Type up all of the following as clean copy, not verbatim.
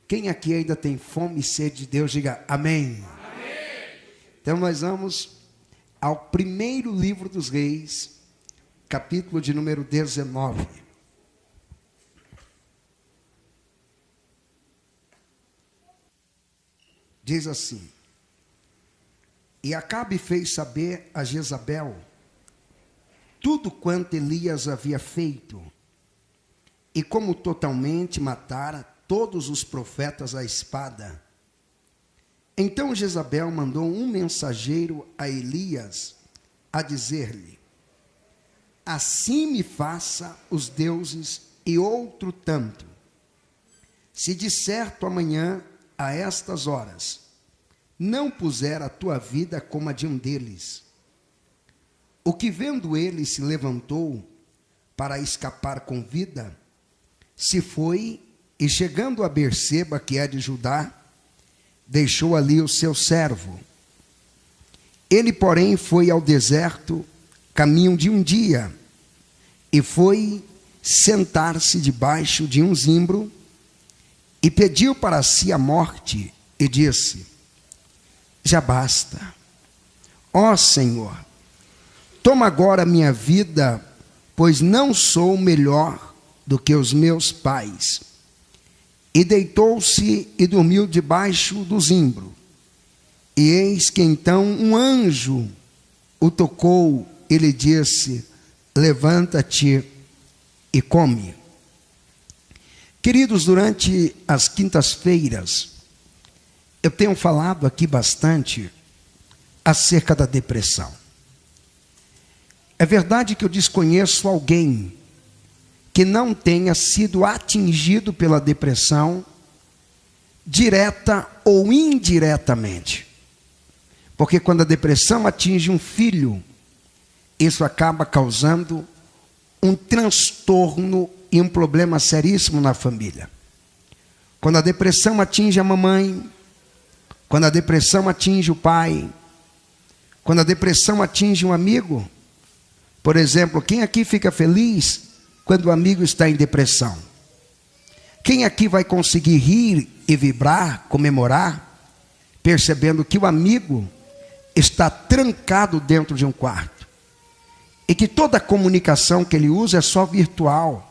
Quem aqui ainda tem fome e sede de Deus, diga amém. Amém. Então nós vamos ao primeiro livro dos Reis, capítulo de número 19. Diz assim: E Acabe fez saber a Jezabel tudo quanto Elias havia feito, e como totalmente matara todos os profetas à espada. Então Jezabel mandou um mensageiro a Elias a dizer-lhe: Assim me faça os deuses e outro tanto, se de certo amanhã a estas horas não puser a tua vida como a de um deles. O que vendo ele se levantou para escapar com vida, se foi e chegando a Berseba, que é de Judá, deixou ali o seu servo. Ele, porém, foi ao deserto, caminho de um dia, e foi sentar-se debaixo de um zimbro, e pediu para si a morte, e disse: Já basta, ó Senhor, toma agora minha vida, pois não sou melhor do que os meus pais. E deitou-se e dormiu debaixo do zimbro. E eis que então um anjo o tocou e lhe disse: Levanta-te e come. Queridos, durante as quintas-feiras, eu tenho falado aqui bastante acerca da depressão. É verdade que eu desconheço alguém que não tenha sido atingido pela depressão, direta ou indiretamente. Porque quando a depressão atinge um filho, isso acaba causando um transtorno e um problema seríssimo na família. Quando a depressão atinge a mamãe, quando a depressão atinge o pai, quando a depressão atinge um amigo, por exemplo, quem aqui fica feliz quando o amigo está em depressão? Quem aqui vai conseguir rir e vibrar, comemorar, percebendo que o amigo está trancado dentro de um quarto e que toda a comunicação que ele usa é só virtual,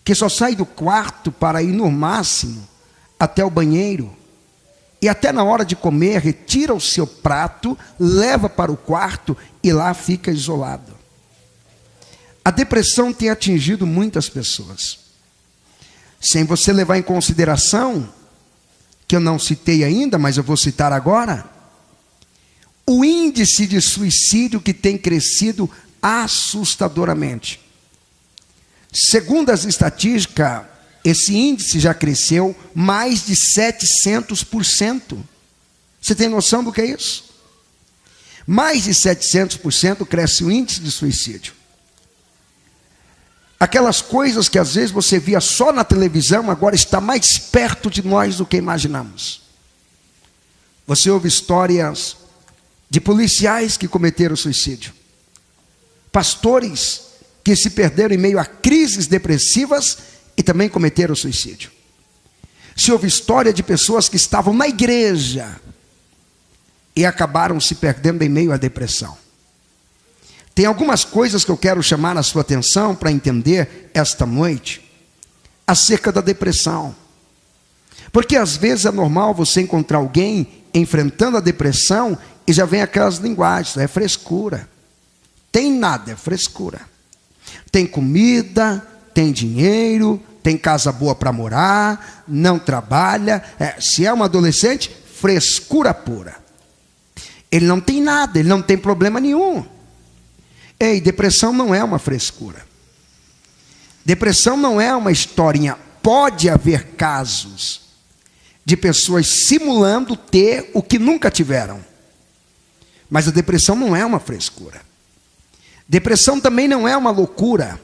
que só sai do quarto para ir no máximo até o banheiro, e até na hora de comer retira o seu prato, leva para o quarto e lá fica isolado? A depressão tem atingido muitas pessoas. Sem você levar em consideração, que eu não citei ainda, mas eu vou citar agora, o índice de suicídio que tem crescido assustadoramente. Segundo as estatísticas, esse índice já cresceu mais de 700%. Você tem noção do que é isso? Mais de 700% cresce o índice de suicídio. Aquelas coisas que às vezes você via só na televisão, agora está mais perto de nós do que imaginamos. Você ouve histórias de policiais que cometeram suicídio, pastores que se perderam em meio a crises depressivas e também cometeram suicídio. Se ouve história de pessoas que estavam na igreja e acabaram se perdendo em meio à depressão. Tem algumas coisas que eu quero chamar a sua atenção para entender esta noite acerca da depressão. Porque às vezes é normal você encontrar alguém enfrentando a depressão e já vem aquelas linguagens: é frescura. Tem nada, é frescura. Tem comida, tem dinheiro, tem casa boa para morar, não trabalha. Se é um adolescente, frescura pura. Ele não tem nada, ele não tem problema nenhum. Ei, depressão não é uma frescura. Depressão não é uma historinha. Pode haver casos de pessoas simulando ter o que nunca tiveram. Mas a depressão não é uma frescura. Depressão também não é uma loucura,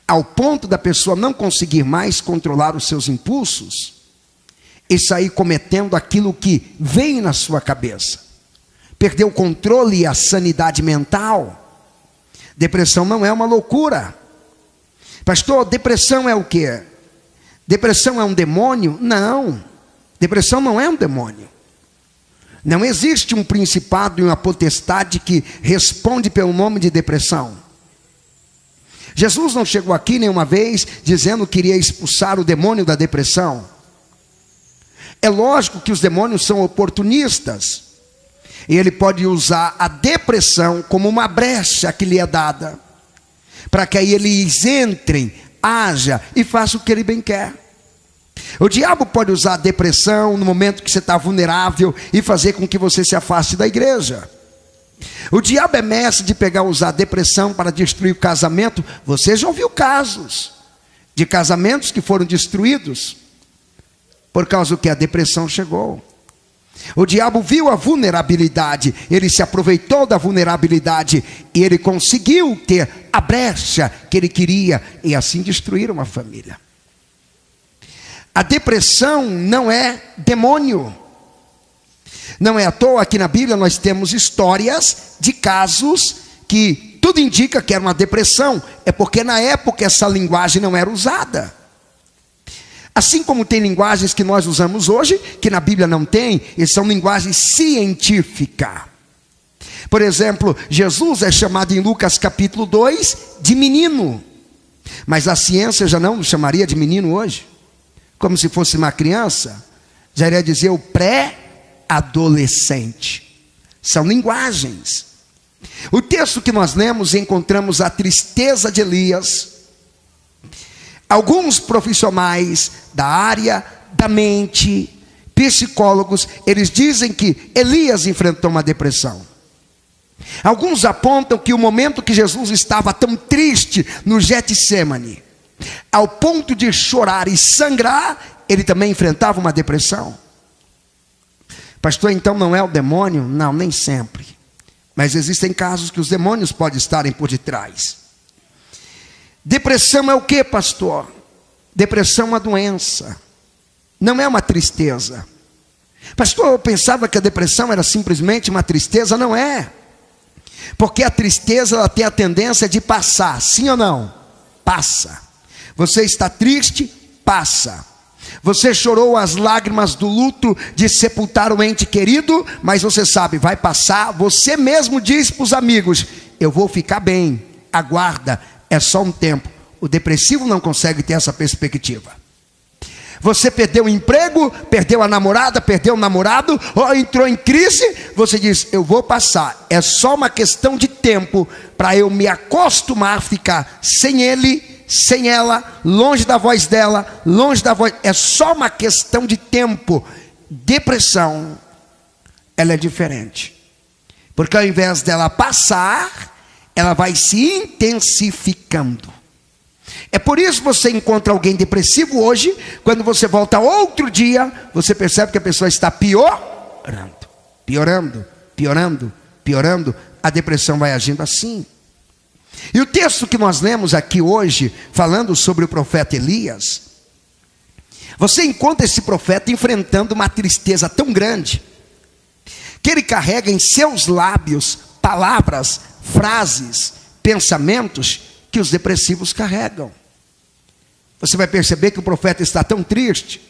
ao ponto da pessoa não conseguir mais controlar os seus impulsos e sair cometendo aquilo que vem na sua cabeça. Perder o controle e a sanidade mental. Depressão não é uma loucura. Pastor, depressão é o quê? Depressão é um demônio? Não. Depressão não é um demônio. Não existe um principado e uma potestade que responde pelo nome de depressão. Jesus não chegou aqui nenhuma vez dizendo que iria expulsar o demônio da depressão. É lógico que os demônios são oportunistas. E ele pode usar a depressão como uma brecha que lhe é dada, para que aí eles entrem, haja e façam o que ele bem quer. O diabo pode usar a depressão no momento que você está vulnerável e fazer com que você se afaste da igreja. O diabo é mestre de usar a depressão para destruir o casamento. Você já ouviu casos de casamentos que foram destruídos por causa do que a depressão chegou. O diabo viu a vulnerabilidade, ele se aproveitou da vulnerabilidade e ele conseguiu ter a brecha que ele queria e assim destruir uma família. A depressão não é demônio. Não é à toa que na Bíblia nós temos histórias de casos que tudo indica que era uma depressão. É porque na época essa linguagem não era usada. Assim como tem linguagens que nós usamos hoje, que na Bíblia não tem, e são linguagens científicas. Por exemplo, Jesus é chamado em Lucas capítulo 2 de menino. Mas a ciência já não o chamaria de menino hoje. Como se fosse uma criança. Já iria dizer o pré-adolescente. São linguagens. O texto que nós lemos, encontramos a tristeza de Elias. Alguns profissionais da área da mente, psicólogos, eles dizem que Elias enfrentou uma depressão. Alguns apontam que o momento que Jesus estava tão triste no Getsêmani, ao ponto de chorar e sangrar, ele também enfrentava uma depressão. Pastor, então não é o demônio? Não, nem sempre. Mas existem casos que os demônios podem estarem por detrás. Depressão é o que, pastor? Depressão é uma doença, não é uma tristeza. Pastor, eu pensava que a depressão era simplesmente uma tristeza. Não é. Porque a tristeza ela tem a tendência de passar, sim ou não? Passa. Você está triste? Passa. Você chorou as lágrimas do luto de sepultar o ente querido, mas você sabe, vai passar. Você mesmo diz para os amigos, eu vou ficar bem, aguarda, é só um tempo. O depressivo não consegue ter essa perspectiva. Você perdeu o emprego, perdeu a namorada, perdeu o namorado, ou entrou em crise, você diz, eu vou passar, é só uma questão de tempo, para eu me acostumar a ficar sem ele, sem ela, longe da voz dela, longe da voz, é só uma questão de tempo. Depressão, ela é diferente, porque ao invés dela passar, ela vai se intensificando. É por isso que você encontra alguém depressivo hoje, quando você volta outro dia, você percebe que a pessoa está piorando. A depressão vai agindo assim. E o texto que nós lemos aqui hoje, falando sobre o profeta Elias, você encontra esse profeta enfrentando uma tristeza tão grande, que ele carrega em seus lábios palavras, frases, pensamentos que os depressivos carregam. Você vai perceber que o profeta está tão triste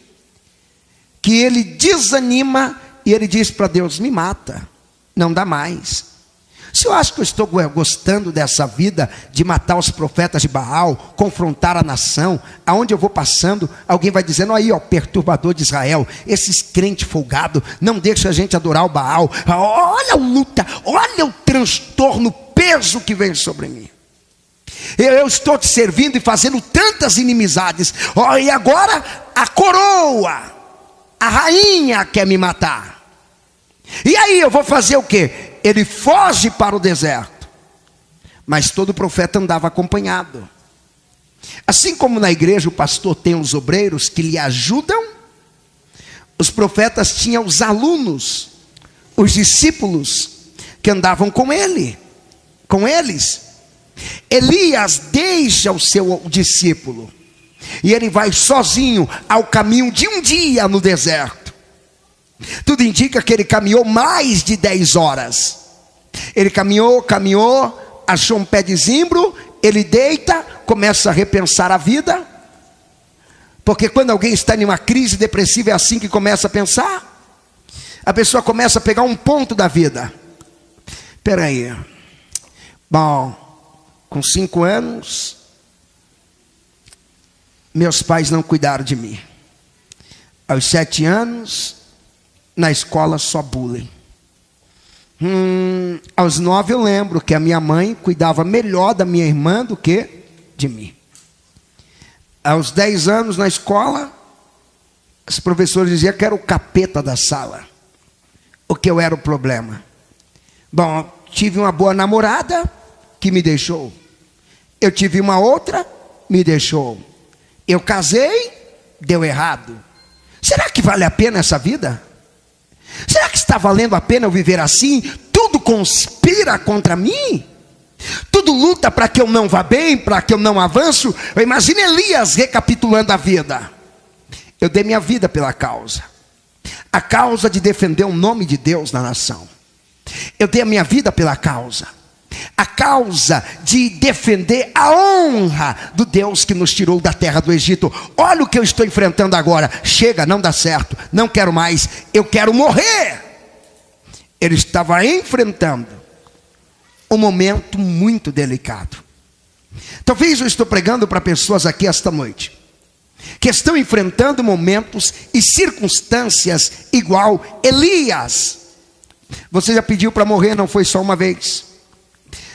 que ele desanima e ele diz para Deus, me mata, não dá mais. Se eu acho que eu estou gostando dessa vida de matar os profetas de Baal, confrontar a nação, aonde eu vou passando, alguém vai dizendo, aí ó, perturbador de Israel, esses crentes folgados, não deixa a gente adorar o Baal, olha a luta, olha o transtorno, o peso que vem sobre mim. Eu estou te servindo e fazendo tantas inimizades, e agora a coroa, a rainha quer me matar. E aí eu vou fazer o quê? Ele foge para o deserto. Mas todo profeta andava acompanhado. Assim como na igreja o pastor tem os obreiros que lhe ajudam, os profetas tinham os alunos, os discípulos que andavam com eles. Elias deixa o seu discípulo e ele vai sozinho ao caminho de um dia no deserto. Tudo indica que ele caminhou mais de 10 horas. Ele caminhou, achou um pé de zimbro, ele deita, começa a repensar a vida. Porque quando alguém está em uma crise depressiva, é assim que começa a pensar. A pessoa começa a pegar um ponto da vida. Espera aí. Bom, com 5 anos, meus pais não cuidaram de mim. Aos 7 anos, na escola só bullying. Aos 9 eu lembro que a minha mãe cuidava melhor da minha irmã do que de mim. Aos 10 anos na escola, os professores diziam que era o capeta da sala, o que eu era o problema. Bom, tive uma boa namorada que me deixou. Eu tive uma outra, me deixou. Eu casei, deu errado. Será que vale a pena essa vida? Será que está valendo a pena eu viver assim? Tudo conspira contra mim? Tudo luta para que eu não vá bem, para que eu não avanço? Eu imagino Elias recapitulando a vida. Eu dei minha vida pela causa. A causa de defender o nome de Deus na nação. Eu dei a minha vida pela causa. A causa de defender a honra do Deus que nos tirou da terra do Egito. Olha o que eu estou enfrentando agora. Chega, não dá certo, não quero mais, eu quero morrer. Ele estava enfrentando um momento muito delicado. Talvez eu estou pregando para pessoas aqui esta noite que estão enfrentando momentos e circunstâncias igual Elias. Você já pediu para morrer, não foi só uma vez.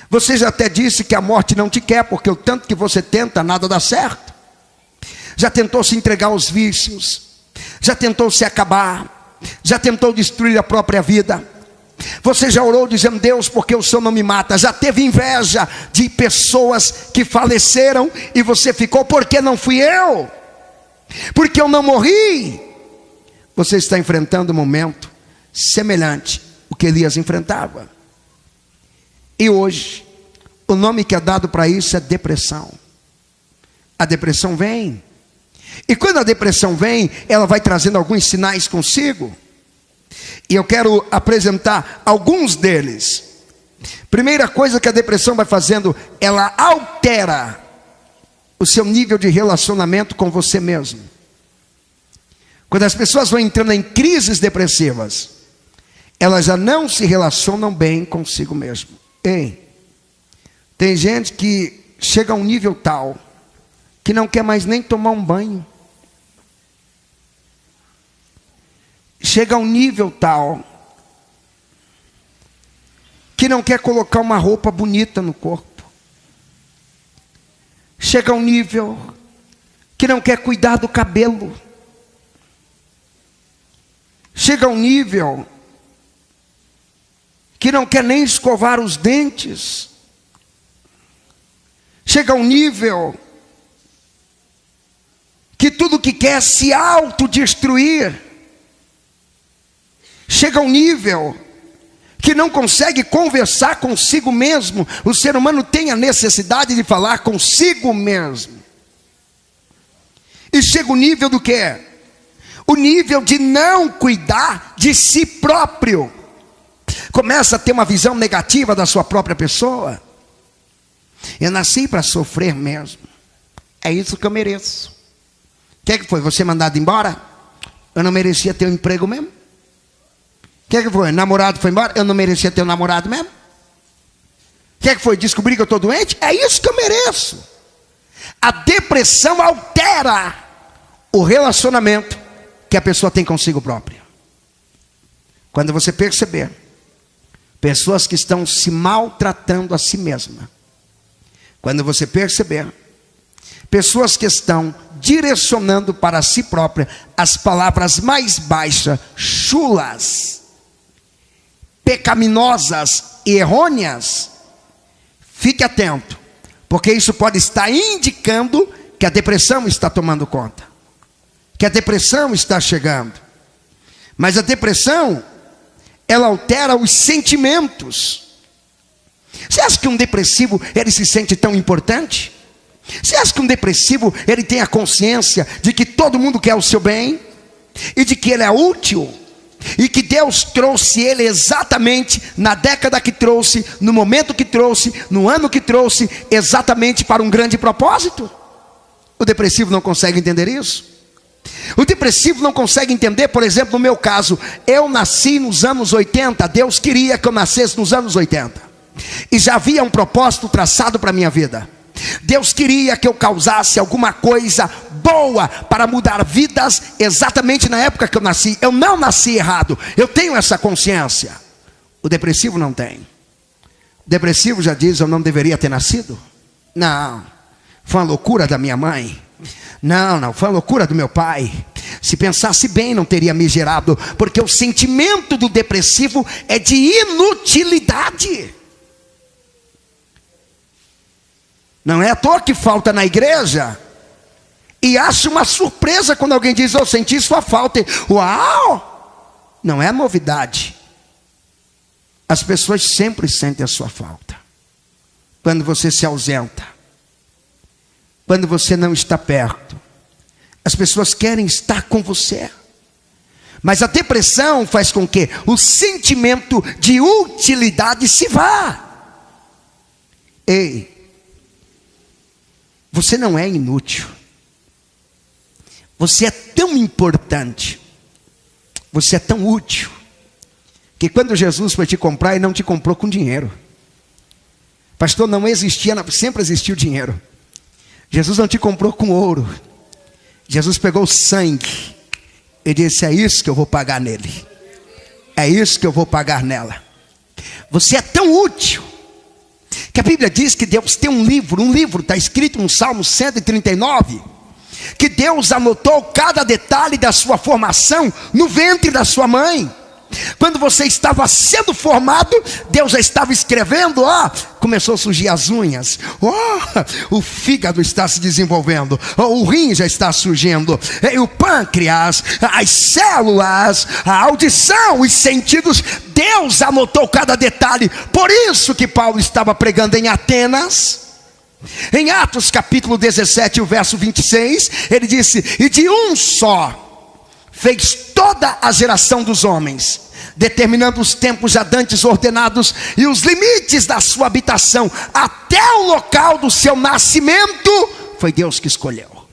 Você já até disse que a morte não te quer, porque o tanto que você tenta, nada dá certo. Já tentou se entregar aos vícios, já tentou se acabar, já tentou destruir a própria vida. Você já orou dizendo: Deus, porque o Senhor não me mata? Já teve inveja de pessoas que faleceram e você ficou: porque não fui eu? Porque eu não morri? Você está enfrentando um momento semelhante ao que Elias enfrentava. E hoje, o nome que é dado para isso é depressão. A depressão vem. E quando a depressão vem, ela vai trazendo alguns sinais consigo. E eu quero apresentar alguns deles. Primeira coisa que a depressão vai fazendo, ela altera o seu nível de relacionamento com você mesmo. Quando as pessoas vão entrando em crises depressivas, elas já não se relacionam bem consigo mesmo. Ei, tem gente que chega a um nível tal que não quer mais nem tomar um banho. Chega a um nível tal que não quer colocar uma roupa bonita no corpo. Chega a um nível que não quer cuidar do cabelo. Chega a um nível que não quer nem escovar os dentes. Chega a um nível que tudo que quer é se autodestruir. Chega a um nível que não consegue conversar consigo mesmo. O ser humano tem a necessidade de falar consigo mesmo. E chega o nível do quê? O nível de não cuidar de si próprio. Começa a ter uma visão negativa da sua própria pessoa. Eu nasci para sofrer mesmo. É isso que eu mereço. O que é que foi? Você mandado embora? Eu não merecia ter um emprego mesmo? O que é que foi? Namorado foi embora? Eu não merecia ter um namorado mesmo? O que é que foi? Descobri que eu estou doente? É isso que eu mereço. A depressão altera o relacionamento que a pessoa tem consigo própria. Quando você perceber pessoas que estão se maltratando a si mesma, quando você perceber pessoas que estão direcionando para si própria as palavras mais baixas, chulas, pecaminosas e errôneas, fique atento, porque isso pode estar indicando que a depressão está tomando conta, que a depressão está chegando. Mas a depressão, ela altera os sentimentos. Você acha que um depressivo, ele se sente tão importante? Você acha que um depressivo, ele tem a consciência de que todo mundo quer o seu bem? E de que ele é útil? E que Deus trouxe ele exatamente na década que trouxe, no momento que trouxe, no ano que trouxe, exatamente para um grande propósito? O depressivo não consegue entender isso. O depressivo não consegue entender, por exemplo, no meu caso, eu nasci nos anos 80, Deus queria que eu nascesse nos anos 80, e já havia um propósito traçado para a minha vida. Deus queria que eu causasse alguma coisa boa para mudar vidas exatamente na época que eu nasci. Eu não nasci errado, eu tenho essa consciência. O depressivo não tem. O depressivo já diz: eu não deveria ter nascido. Não, foi uma loucura da minha mãe. Não, foi uma loucura do meu pai. Se pensasse bem, não teria me gerado. Porque o sentimento do depressivo é de inutilidade. Não é à toa que falta na igreja e acha uma surpresa quando alguém diz: eu senti sua falta. Uau! Não é novidade. As pessoas sempre sentem a sua falta. Quando você se ausenta, quando você não está perto, as pessoas querem estar com você. Mas a depressão faz com que o sentimento de utilidade se vá. Ei, você não é inútil. Você é tão importante. Você é tão útil, que quando Jesus foi te comprar, Ele não te comprou com dinheiro. Pastor, não existia, sempre existiu dinheiro. Jesus não te comprou com ouro. Jesus pegou o sangue e disse: é isso que eu vou pagar nele. É isso que eu vou pagar nela. Você é tão útil, que a Bíblia diz que Deus tem um livro, está escrito no Salmo 139, que Deus anotou cada detalhe da sua formação no ventre da sua mãe. Quando você estava sendo formado, Deus já estava escrevendo, começou a surgir as unhas, o fígado está se desenvolvendo, o rim já está surgindo, o pâncreas, as células, a audição, os sentidos. Deus anotou cada detalhe. Por isso que Paulo estava pregando em Atenas. Em Atos capítulo 17, o verso 26, ele disse: e de um só fez toda a geração dos homens, determinando os tempos já dantes ordenados e os limites da sua habitação, até o local do seu nascimento, foi Deus que escolheu.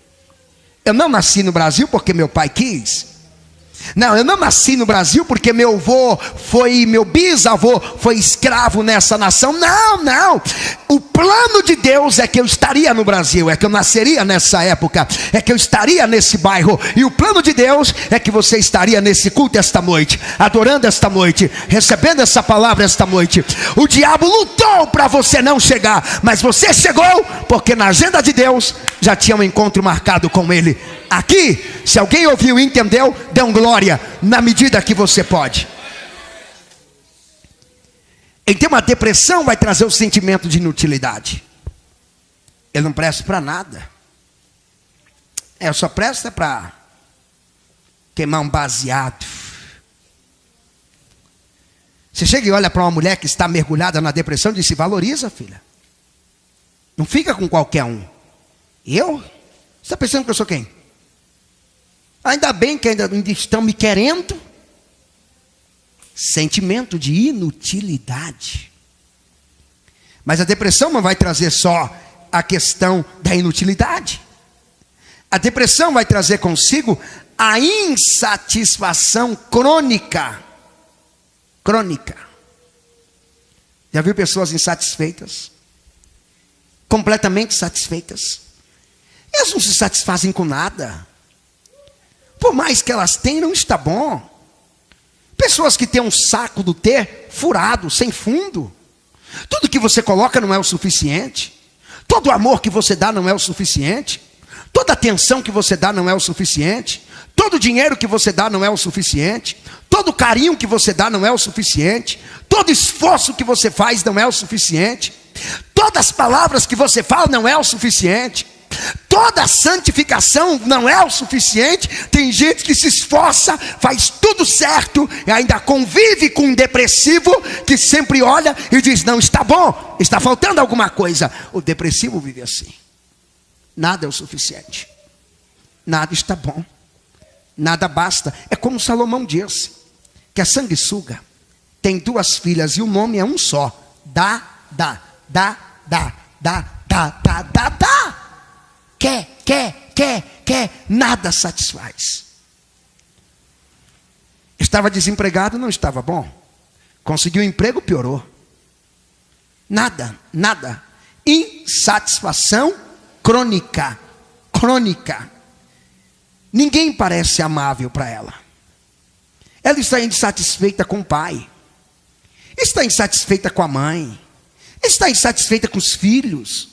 Eu não nasci no Brasil porque meu pai quis. Não, eu não nasci no Brasil porque meu bisavô foi escravo nessa nação. Não. O plano de Deus é que eu estaria no Brasil, é que eu nasceria nessa época, é que eu estaria nesse bairro. E o plano de Deus é que você estaria nesse culto esta noite, adorando esta noite, recebendo essa palavra esta noite. O diabo lutou para você não chegar, mas você chegou porque na agenda de Deus já tinha um encontro marcado com Ele. Aqui, se alguém ouviu e entendeu, dê um glória na medida que você pode. Então a depressão vai trazer o sentimento de inutilidade. Eu não presto para nada. Eu só presto para queimar um baseado. Você chega e olha para uma mulher que está mergulhada na depressão e diz: se valoriza, filha. Não fica com qualquer um. Eu? Você está pensando que eu sou quem? Ainda bem que ainda estão me querendo. Sentimento de inutilidade. Mas a depressão não vai trazer só a questão da inutilidade. A depressão vai trazer consigo a insatisfação crônica. Já viu pessoas insatisfeitas? Completamente satisfeitas. Elas não se satisfazem com nada. Por mais que elas tenham, não está bom. Pessoas que têm um saco do ter furado, sem fundo. Tudo que você coloca não é o suficiente. Todo amor que você dá não é o suficiente. Toda atenção que você dá não é o suficiente. Todo dinheiro que você dá não é o suficiente. Todo carinho que você dá não é o suficiente. Todo esforço que você faz não é o suficiente. Todas as palavras que você fala não é o suficiente. Toda a santificação não é o suficiente. Tem gente que se esforça, faz tudo certo e ainda convive com um depressivo que sempre olha e diz: não está bom, está faltando alguma coisa. O depressivo vive assim. Nada é o suficiente. Nada está bom. Nada basta. É como Salomão disse, que a sanguessuga tem 2 filhas e o nome é um só. Dá. Quer. quer, nada satisfaz. Estava desempregado, não estava bom. Conseguiu emprego, piorou. Nada. Insatisfação crônica. Ninguém parece amável para ela. Ela está insatisfeita com o pai. Está insatisfeita com a mãe. Está insatisfeita com os filhos.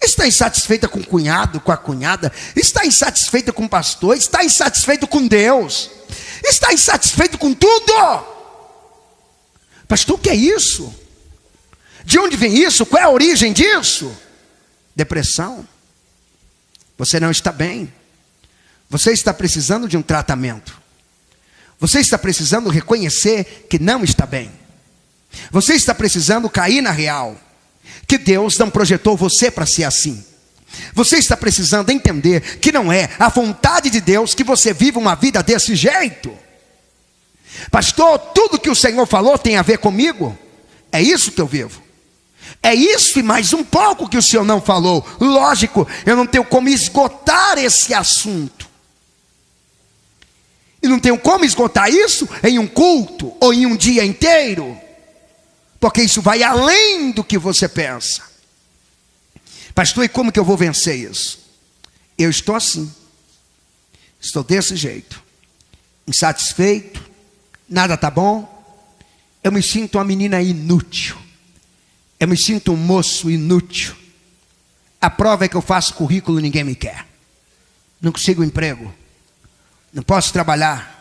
Está insatisfeita com o cunhado, com a cunhada. Está insatisfeita com o pastor. Está insatisfeito com Deus. Está insatisfeito com tudo. Pastor, o que é isso? De onde vem isso? Qual é a origem disso? Depressão. Você não está bem. Você está precisando de um tratamento. Você está precisando reconhecer que não está bem. Você está precisando cair na real, que Deus não projetou você para ser assim. Você está precisando entender que não é a vontade de Deus que você viva uma vida desse jeito. Pastor, tudo que o Senhor falou tem a ver comigo? É isso que eu vivo. É isso e mais um pouco que o Senhor não falou. Lógico, eu não tenho como esgotar esse assunto. E não tenho como esgotar isso em um culto ou em um dia inteiro. Porque isso vai além do que você pensa. Pastor, e como que eu vou vencer isso? Eu estou assim. Estou desse jeito. Insatisfeito. Nada está bom. Eu me sinto uma menina inútil. Eu me sinto um moço inútil. A prova é que eu faço currículo e ninguém me quer. Não consigo emprego. Não posso trabalhar.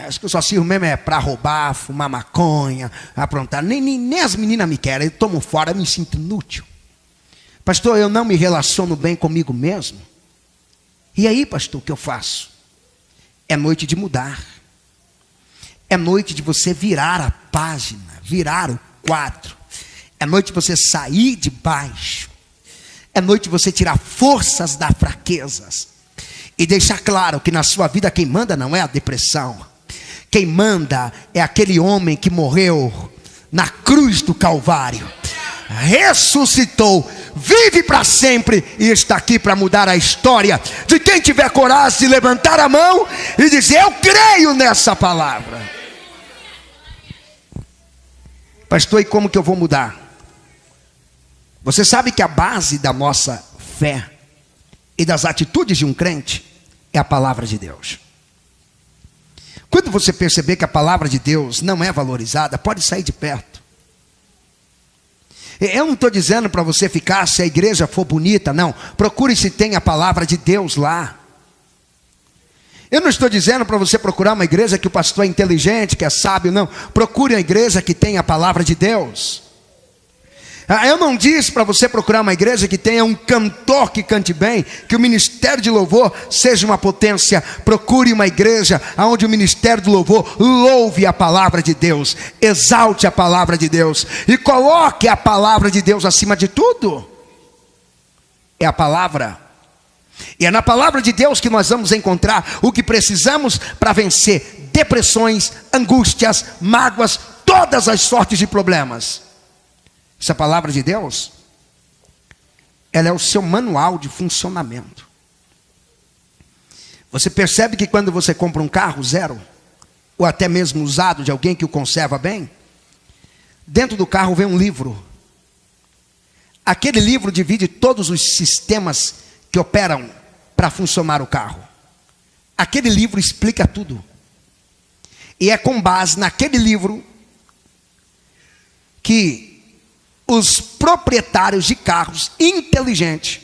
Acho que eu só sirvo mesmo é para roubar, fumar maconha, aprontar. Nem as meninas me querem. Eu tomo fora, eu me sinto inútil. Pastor, eu não me relaciono bem comigo mesmo. E aí, pastor, o que eu faço? É noite de mudar. É noite de você virar a página, virar o quadro. É noite de você sair de baixo. É noite de você tirar forças das fraquezas. E deixar claro que na sua vida quem manda não é a depressão. Quem manda é aquele homem que morreu na cruz do Calvário. Ressuscitou, vive para sempre e está aqui para mudar a história de quem tiver coragem de levantar a mão e dizer: eu creio nessa palavra. Pastor, e como que eu vou mudar? Você sabe que a base da nossa fé e das atitudes de um crente é a palavra de Deus. Quando você perceber que a palavra de Deus não é valorizada, pode sair de perto. Eu não estou dizendo para você ficar se a igreja for bonita, não. Procure se tem a palavra de Deus lá. Eu não estou dizendo para você procurar uma igreja que o pastor é inteligente, que é sábio, não. Procure uma igreja que tenha a palavra de Deus. Eu não disse para você procurar uma igreja que tenha um cantor que cante bem, que o ministério de louvor seja uma potência. Procure uma igreja onde o ministério do louvor louve a palavra de Deus, exalte a palavra de Deus e coloque a palavra de Deus acima de tudo. É a palavra. E é na palavra de Deus que nós vamos encontrar o que precisamos para vencer depressões, angústias, mágoas, todas as sortes de problemas. Essa palavra de Deus, ela é o seu manual de funcionamento. Você percebe que quando você compra um carro zero, ou até mesmo usado de alguém que o conserva bem, dentro do carro vem um livro. Aquele livro divide todos os sistemas que operam para funcionar o carro. Aquele livro explica tudo. E é com base naquele livro que os proprietários de carros inteligentes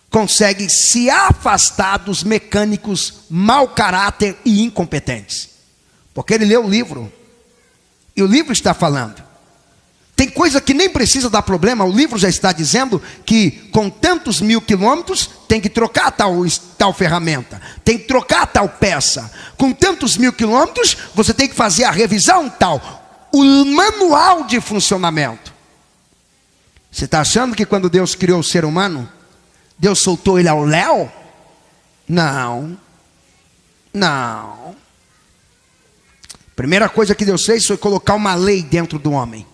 conseguem se afastar dos mecânicos mau caráter e incompetentes. Porque ele leu o livro. E o livro está falando. Tem coisa que nem precisa dar problema. O livro já está dizendo que com tantos 1000 quilômetros tem que trocar tal ferramenta. Tem que trocar tal peça. Com tantos 1000 quilômetros você tem que fazer a revisão tal. O manual de funcionamento. Você está achando que quando Deus criou o ser humano, Deus soltou ele ao léu? Não. Primeira coisa que Deus fez foi colocar uma lei dentro do homem.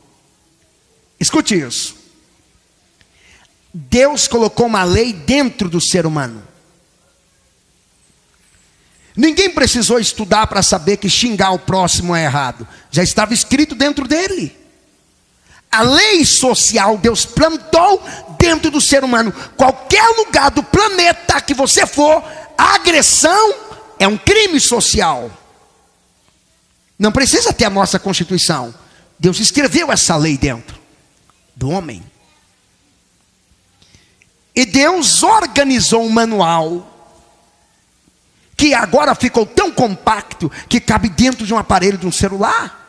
Escute isso. Deus colocou uma lei dentro do ser humano. Ninguém precisou estudar para saber que xingar o próximo é errado. Já estava escrito dentro dele. A lei social Deus plantou dentro do ser humano. Qualquer lugar do planeta que você for, a agressão é um crime social. Não precisa ter a nossa Constituição. Deus escreveu essa lei dentro do homem. E Deus organizou um manual que agora ficou tão compacto que cabe dentro de um aparelho de um celular.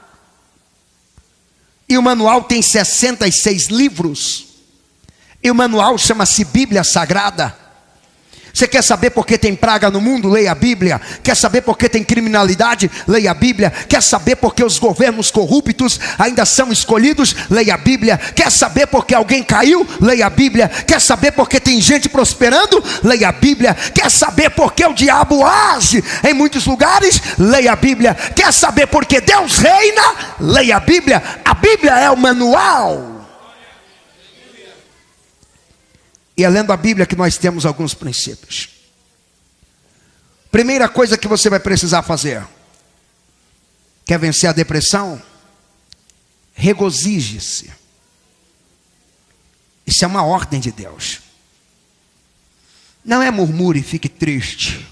E o manual tem 66 livros. E o manual chama-se Bíblia Sagrada. Você quer saber por que tem praga no mundo? Leia a Bíblia. Quer saber por que tem criminalidade? Leia a Bíblia. Quer saber por que os governos corruptos ainda são escolhidos? Leia a Bíblia. Quer saber por que alguém caiu? Leia a Bíblia. Quer saber por que tem gente prosperando? Leia a Bíblia. Quer saber por que o diabo age em muitos lugares? Leia a Bíblia. Quer saber por que Deus reina? Leia a Bíblia. A Bíblia é o manual. E é lendo a Bíblia que nós temos alguns princípios. Primeira coisa que você vai precisar fazer: quer vencer a depressão? Regozije-se. Isso é uma ordem de Deus. Não é murmure e fique triste.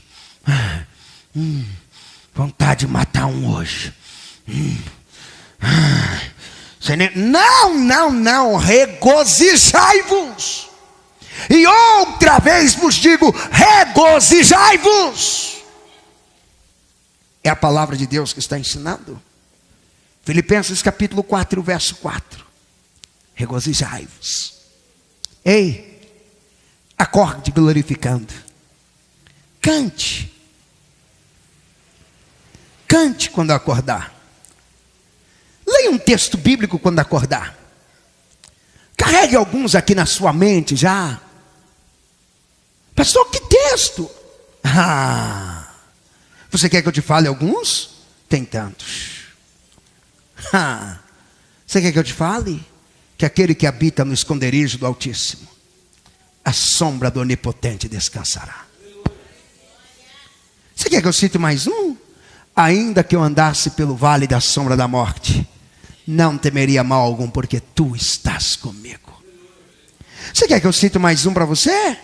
Vontade de matar um hoje. Não. Regozijai-vos. E outra vez vos digo: regozijai-vos. É a palavra de Deus que está ensinando. Filipenses capítulo 4, verso 4. Regozijai-vos. Ei, acorde glorificando. Cante. Cante quando acordar. Leia um texto bíblico quando acordar. Carregue alguns aqui na sua mente já. Pastor, que texto? Você quer que eu te fale alguns? Tem tantos. Você quer que eu te fale? Que aquele que habita no esconderijo do Altíssimo, a sombra do Onipotente descansará. Você quer que eu cite mais um? Ainda que eu andasse pelo vale da sombra da morte, não temeria mal algum, porque tu estás comigo. Você quer que eu cite mais um para você?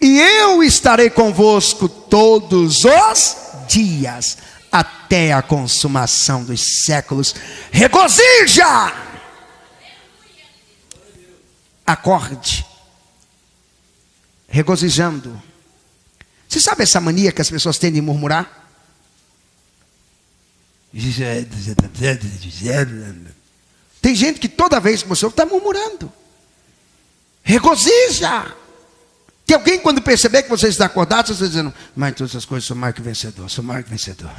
E eu estarei convosco todos os dias, até a consumação dos séculos. Regozija! Acorde. Regozijando. Você sabe essa mania que as pessoas têm de murmurar? Tem gente que toda vez que você ouve está murmurando. Regozija. Tem alguém, quando perceber que você está acordado, você está dizendo: mas todas essas coisas, sou mais que vencedor, sou mais que vencedor.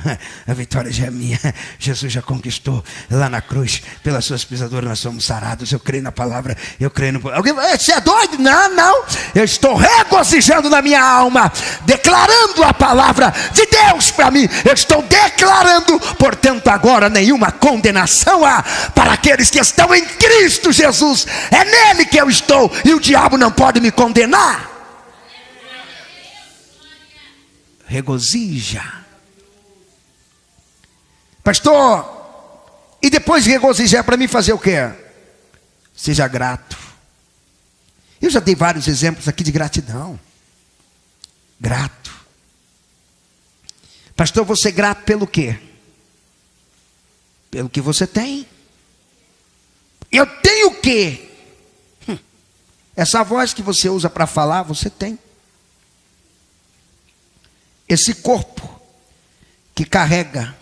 A vitória já é minha. Jesus já conquistou lá na cruz. Pelas suas pisaduras nós somos sarados. Eu creio na palavra, eu creio no... Alguém, você é doido? Não. Eu estou regozijando na minha alma, declarando a palavra de Deus para mim. Eu estou declarando, portanto agora nenhuma condenação há para aqueles que estão em Cristo Jesus. É nele que eu estou, e o diabo não pode me condenar. Regozija. Pastor, e depois de regozijar, para mim fazer o quê? Seja grato. Eu já dei vários exemplos aqui de gratidão. Grato. Pastor, você é grato pelo quê? Pelo que você tem. Eu tenho o quê? Essa voz que você usa para falar, você tem. Esse corpo que carrega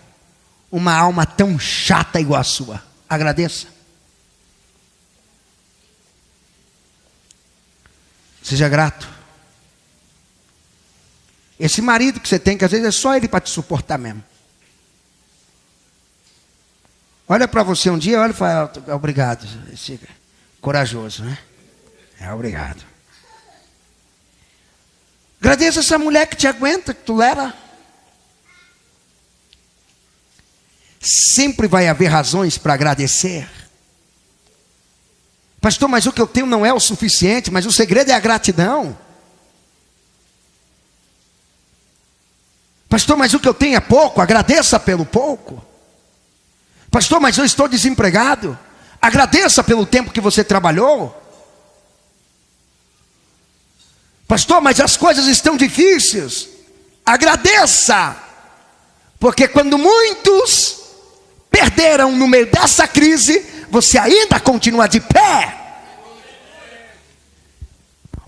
uma alma tão chata igual a sua, agradeça. Seja grato. Esse marido que você tem, que às vezes é só ele para te suportar mesmo. Olha para você um dia, olha e fala: obrigado. Esse corajoso, né? Obrigado. Agradeça essa mulher que te aguenta, que tu leva. Sempre vai haver razões para agradecer. Pastor, mas o que eu tenho não é o suficiente. Mas o segredo é a gratidão. Pastor, mas o que eu tenho é pouco. Agradeça pelo pouco. Pastor, mas eu estou desempregado. Agradeça pelo tempo que você trabalhou. Pastor, mas as coisas estão difíceis. Agradeça. Porque quando muitos perderam no meio dessa crise, você ainda continua de pé.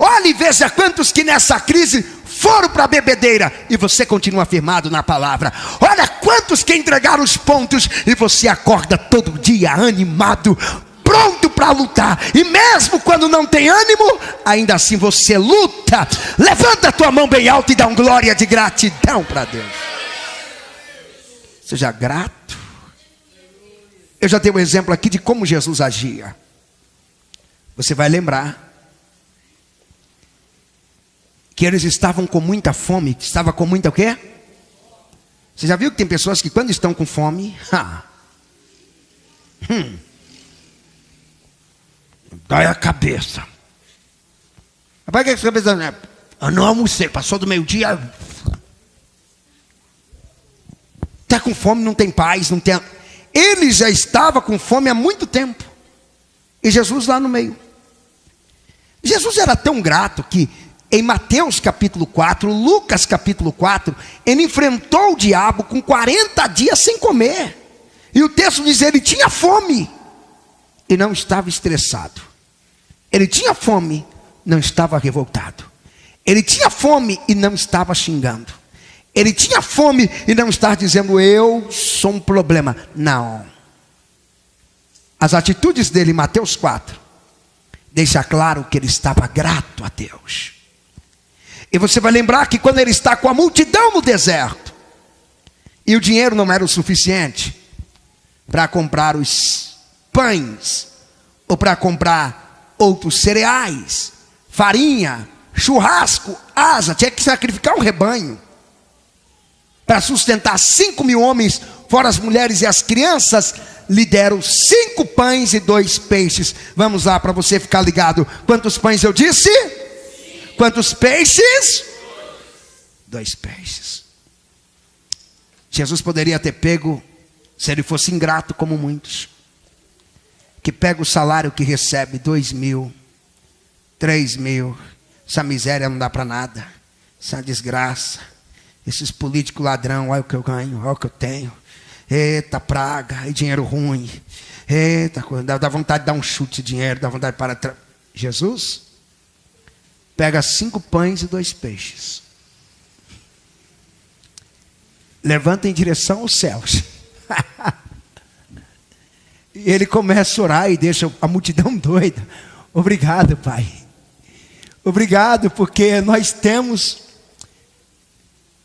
Olhe e veja quantos que nessa crise foram para a bebedeira e você continua firmado na palavra. Olha quantos que entregaram os pontos e você acorda todo dia animado, pronto para lutar. E mesmo quando não tem ânimo, ainda assim você luta. Levanta a tua mão bem alta e dá uma glória de gratidão para Deus. Seja grato. Eu já dei um exemplo aqui de como Jesus agia. Você vai lembrar que eles estavam com muita fome. Estava com muita o quê? Você já viu que tem pessoas que quando estão com fome, dói a cabeça. Rapaz, que você pensa, né? Eu não almocei, passou do meio-dia. Está com fome, não tem paz, não tem. Ele já estava com fome há muito tempo. E Jesus lá no meio. Jesus era tão grato que em Mateus capítulo 4, Lucas capítulo 4, ele enfrentou o diabo com 40 dias sem comer. E o texto diz, ele tinha fome e não estava estressado. Ele tinha fome, não estava revoltado. Ele tinha fome e não estava xingando. Ele tinha fome e não estava dizendo, eu sou um problema. Não. As atitudes dele em Mateus 4 deixa claro que ele estava grato a Deus. E você vai lembrar que quando ele está com a multidão no deserto, e o dinheiro não era o suficiente para comprar os pães, ou para comprar outros cereais, farinha, churrasco, asa, tinha que sacrificar um rebanho para sustentar 5.000 homens, fora as mulheres e as crianças. Lhe deram 5 pães e 2 peixes. Vamos lá para você ficar ligado. Quantos pães eu disse? Quantos peixes? 2 peixes. Jesus poderia ter pego, se ele fosse ingrato como muitos, que pega o salário que recebe, 2.000, 3.000, essa miséria não dá para nada, essa desgraça, esses políticos ladrão, olha o que eu ganho, olha o que eu tenho, eita praga, e dinheiro ruim, eita coisa, dá vontade de dar um chute de dinheiro, dá vontade de parar. Jesus pega 5 pães e 2 peixes, levanta em direção aos céus, e ele começa a orar e deixa a multidão doida. Obrigado, Pai, obrigado, porque nós temos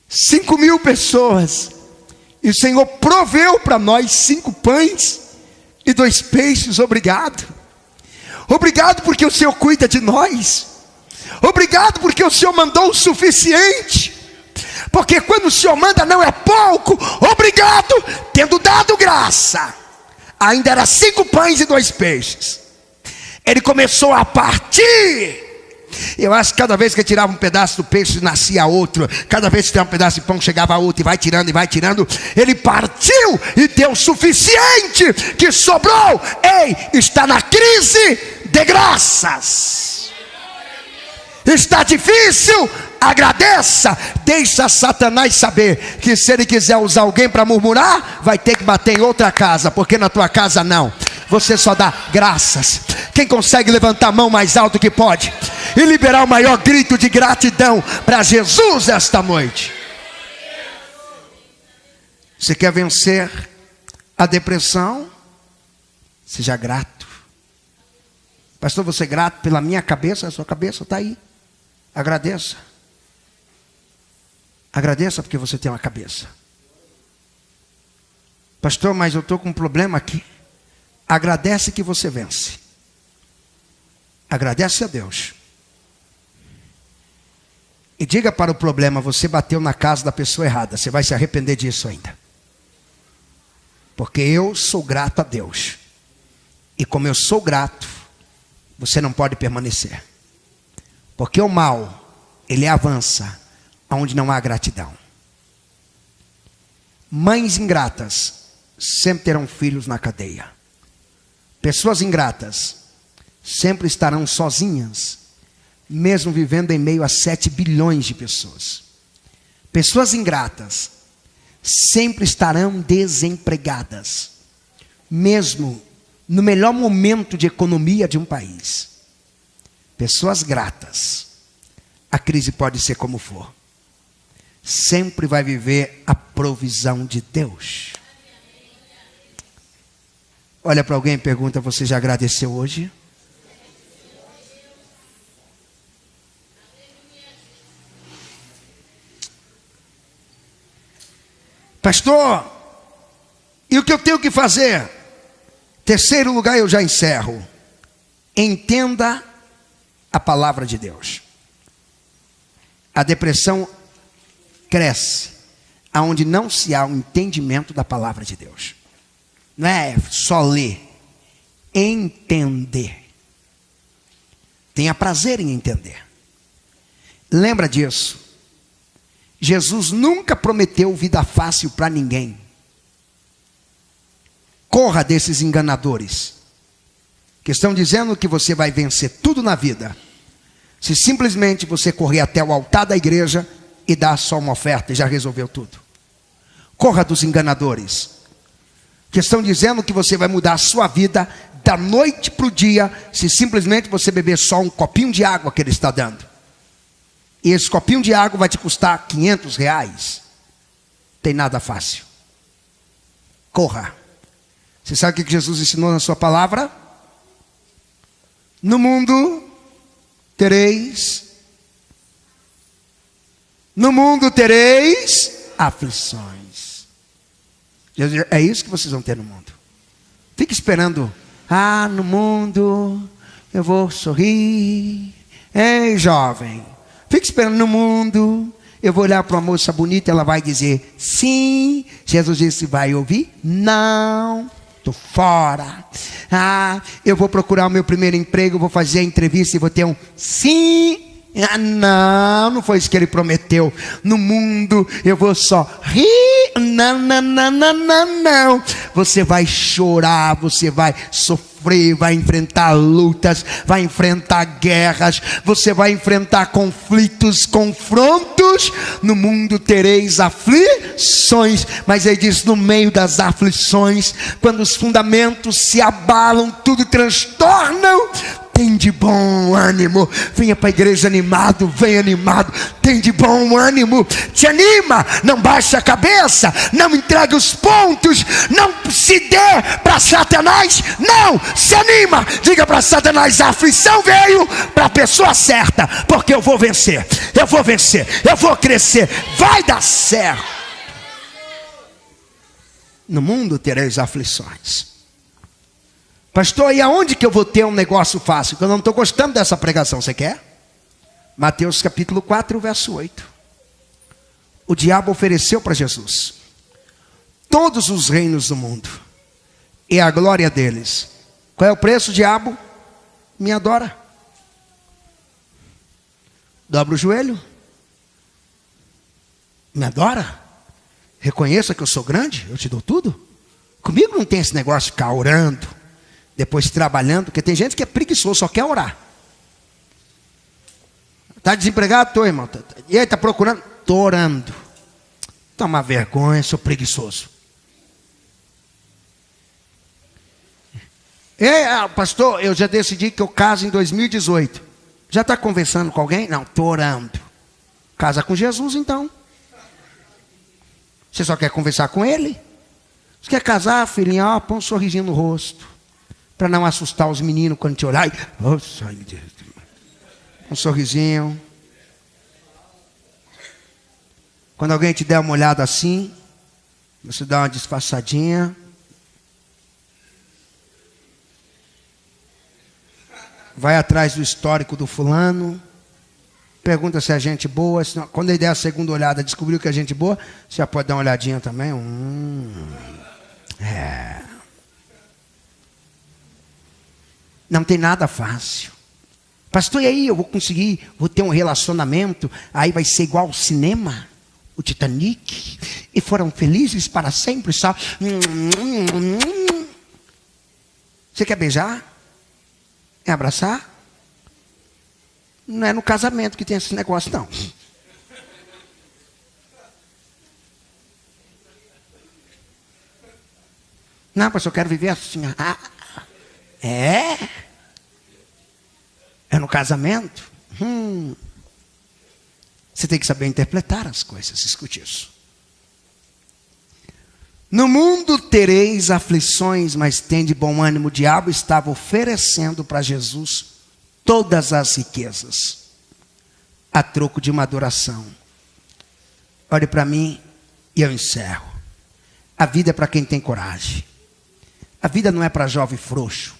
5.000 pessoas, e o Senhor proveu para nós 5 pães e 2 peixes. Obrigado, obrigado porque o Senhor cuida de nós. Obrigado porque o Senhor mandou o suficiente. Porque quando o Senhor manda não é pouco. Obrigado, tendo dado graça, ainda era 5 pães e 2 peixes. Ele começou a partir. Eu acho que cada vez que tirava um pedaço do peixe, nascia outro. Cada vez que tirava um pedaço de pão, chegava outro. E vai tirando, e vai tirando. Ele partiu e deu o suficiente que sobrou. Ei, está na crise de graças. Está difícil, agradeça. Deixa Satanás saber que se ele quiser usar alguém para murmurar, vai ter que bater em outra casa, porque na tua casa não. Você só dá graças. Quem consegue levantar a mão mais alto que pode e liberar o maior grito de gratidão para Jesus esta noite? Você quer vencer a depressão? Seja grato. Pastor, você é grato pela minha cabeça? A sua cabeça está aí. Agradeça. Agradeça porque você tem uma cabeça. Pastor, mas eu estou com um problema aqui. Agradece que você vence. Agradece a Deus. E diga para o problema, você bateu na casa da pessoa errada. Você vai se arrepender disso ainda. Porque eu sou grato a Deus. E como eu sou grato, você não pode permanecer. Porque o mal, ele avança onde não há gratidão. Mães ingratas sempre terão filhos na cadeia. Pessoas ingratas sempre estarão sozinhas, mesmo vivendo em meio a 7 bilhões de pessoas. Pessoas ingratas sempre estarão desempregadas, mesmo no melhor momento de economia de um país. Pessoas gratas, a crise pode ser como for, sempre vai viver a provisão de Deus. Olha para alguém e pergunta: você já agradeceu hoje? Pastor, e o que eu tenho que fazer? Terceiro lugar, eu já encerro. Entenda a palavra de Deus. A depressão cresce aonde não se há um entendimento da palavra de Deus. Não é só ler, entender. Tenha prazer em entender. Lembra disso. Jesus nunca prometeu vida fácil para ninguém. Corra desses enganadores, que estão dizendo que você vai vencer tudo na vida, se simplesmente você correr até o altar da igreja e dar só uma oferta e já resolveu tudo. Corra dos enganadores, que estão dizendo que você vai mudar a sua vida da noite para o dia, se simplesmente você beber só um copinho de água que ele está dando. E esse copinho de água vai te custar R$500. Tem nada fácil. Corra. Você sabe o que Jesus ensinou na sua palavra? No mundo tereis aflições. É isso que vocês vão ter no mundo. Fique esperando. No mundo eu vou sorrir. Ei, jovem, fique esperando. No mundo eu vou olhar para uma moça bonita, ela vai dizer sim. Jesus disse: vai ouvir? Não, estou fora. Eu vou procurar o meu primeiro emprego, vou fazer a entrevista e vou ter um sim. Não foi isso que ele prometeu. No mundo eu vou só rir. Não. Você vai chorar, você vai sofrer, vai enfrentar lutas, vai enfrentar guerras, você vai enfrentar conflitos, confrontos. No mundo tereis aflições, mas ele diz: no meio das aflições, quando os fundamentos se abalam, tudo transtornam, tem de bom ânimo. Venha para a igreja animado, vem animado, tem de bom ânimo, te anima, não baixe a cabeça, não entregue os pontos, não se dê para Satanás, não, se anima, diga para Satanás: a aflição veio para a pessoa certa, porque eu vou vencer, eu vou crescer, vai dar certo. No mundo tereis aflições. Pastor, e aonde que eu vou ter um negócio fácil? Eu não estou gostando dessa pregação, você quer? Mateus capítulo 4, verso 8. O diabo ofereceu para Jesus todos os reinos do mundo e a glória deles. Qual é o preço, diabo? Me adora. Dobra o joelho. Me adora. Reconheça que eu sou grande, eu te dou tudo. Comigo não tem esse negócio de ficar orando, depois trabalhando, porque tem gente que é preguiçoso, só quer orar. Está desempregado? Estou, irmão. E aí, está procurando? Estou orando. Toma vergonha, sou preguiçoso. Pastor, eu já decidi que eu caso em 2018. Já está conversando com alguém? Não, estou orando. Casa com Jesus então. Você só quer conversar com ele? Você quer casar, filhinho? Põe um sorrisinho no rosto, para não assustar os meninos quando te olhar. Um sorrisinho. Quando alguém te der uma olhada assim, você dá uma disfarçadinha. Vai atrás do histórico do fulano. Pergunta se é gente boa. Senão, quando ele der a segunda olhada, descobriu que é gente boa, você já pode dar uma olhadinha também. Não tem nada fácil. Pastor, e aí eu vou conseguir, vou ter um relacionamento, aí vai ser igual ao cinema? o Titanic e foram felizes para sempre só. Você quer beijar? Quer abraçar? Não é no casamento que tem esse negócio, não. Não, pastor, eu quero viver assim. É no casamento? Você tem que saber interpretar as coisas. Escute isso. No mundo tereis aflições, mas tende bom ânimo. O diabo estava oferecendo para Jesus todas as riquezas a troco de uma adoração. Olhe para mim e eu encerro. A vida é para quem tem coragem. A vida não é para jovem frouxo.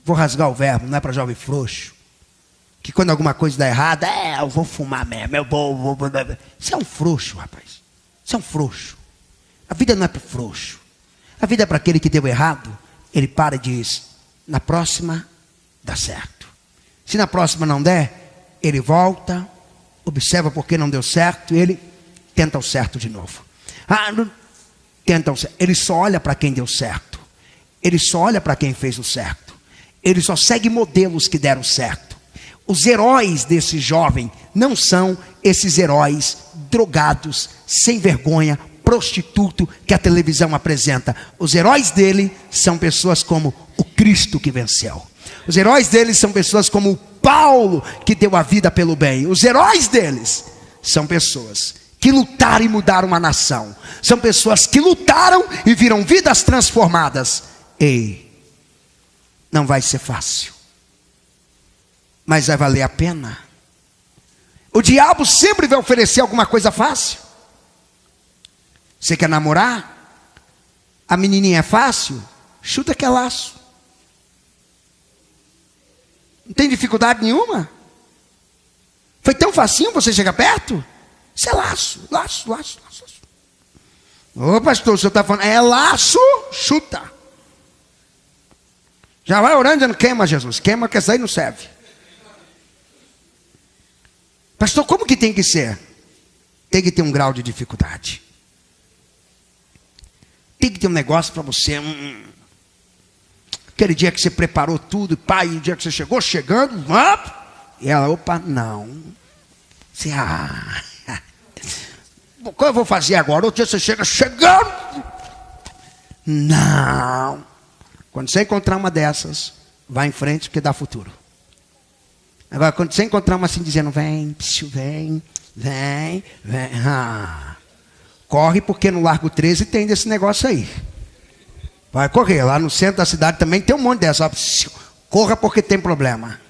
Vou rasgar o verbo, não é para jovem frouxo. Que quando alguma coisa dá errada, eu vou fumar mesmo, eu vou. Você é um frouxo, rapaz. Você é um frouxo. A vida não é para frouxo. A vida é para aquele que deu errado. Ele para e diz, na próxima dá certo. Se na próxima não der, ele volta, observa porque não deu certo, e ele tenta o certo de novo. Ele só olha para quem deu certo. Ele só olha para quem fez o certo. Ele só segue modelos que deram certo. Os heróis desse jovem não são esses heróis drogados, sem vergonha, prostituto que a televisão apresenta. Os heróis dele são pessoas como o Cristo que venceu. Os heróis deles são pessoas como o Paulo que deu a vida pelo bem. Os heróis deles são pessoas que lutaram e mudaram uma nação. São pessoas que lutaram e viram vidas transformadas. Ei, não vai ser fácil, mas vai valer a pena. O diabo sempre vai oferecer alguma coisa fácil. Você quer namorar? A menininha é fácil? Chuta que é laço. Não tem dificuldade nenhuma? Foi tão facinho você chegar perto? Isso é laço. Ô pastor, o senhor está falando, é laço, chuta. Já vai orando dizendo, queima Jesus, queima que essa aí não serve. Pastor, como que tem que ser? Tem que ter um grau de dificuldade. Tem que ter um negócio para você. Aquele dia que você preparou tudo, pai, o dia que você chegou, chegando, e ela, opa, não. Você, o que eu vou fazer agora? Outro dia você chega chegando. Não. Quando você encontrar uma dessas, vá em frente, porque dá futuro. Agora, quando você encontrar uma assim, dizendo, vem, corre, porque no Largo 13 tem desse negócio aí. Vai correr, lá no centro da cidade também tem um monte dessa. Corra porque tem problema.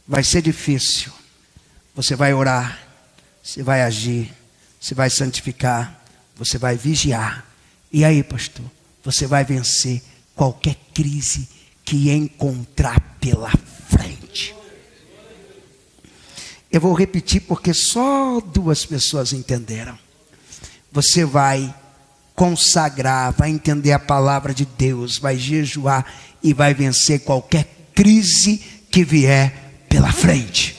Vai ser difícil. Você vai orar, você vai agir, você vai santificar, você vai vigiar. E aí, pastor, você vai vencer qualquer crise que encontrar pela frente. Eu vou repetir porque só 2 pessoas entenderam. Você vai consagrar, vai entender a palavra de Deus, vai jejuar e vai vencer qualquer crise que vier pela frente.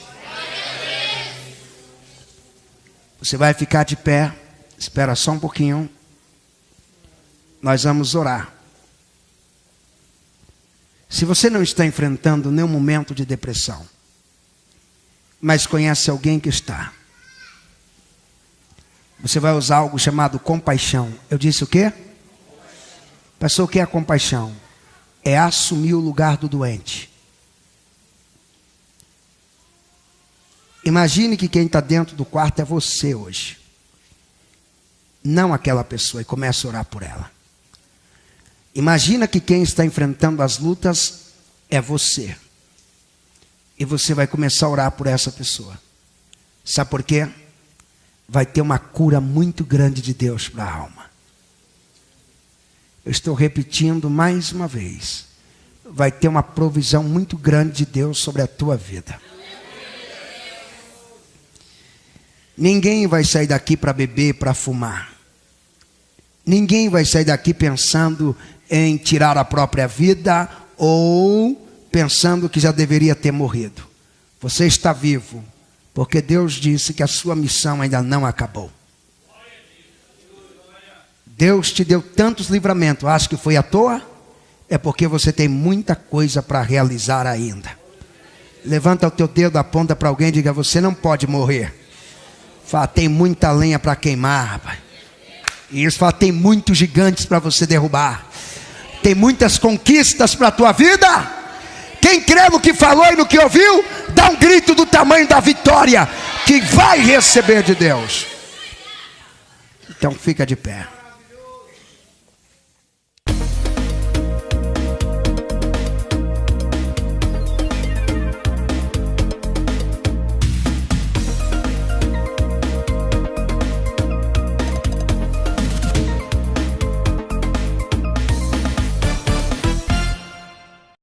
Você vai ficar de pé, espera só um pouquinho. Nós vamos orar. Se você não está enfrentando nenhum momento de depressão, mas conhece alguém que está, você vai usar algo chamado compaixão. Eu disse o quê? Pastor, o que é a compaixão? É assumir o lugar do doente. Imagine que quem está dentro do quarto é você hoje, não aquela pessoa, e comece a orar por ela. Imagina que quem está enfrentando as lutas é você, e você vai começar a orar por essa pessoa. Sabe por quê? Vai ter uma cura muito grande de Deus para a alma. Eu estou repetindo mais uma vez. Vai ter uma provisão muito grande de Deus sobre a tua vida. Ninguém vai sair daqui para beber, para fumar. Ninguém vai sair daqui pensando em tirar a própria vida ou pensando que já deveria ter morrido. Você está vivo Porque Deus disse que a sua missão ainda não acabou. Deus te deu tantos livramentos, acha que foi à toa? É porque você tem muita coisa para realizar ainda. Levanta o teu dedo, aponta para alguém e diga: você não pode morrer. Fala: tem muita lenha para queimar, rapaz. E isso fala: tem muitos gigantes para você derrubar. Tem muitas conquistas para a tua vida. Quem crê no que falou e no que ouviu, dá um grito do tamanho da vitória que vai receber de Deus. Então fica de pé.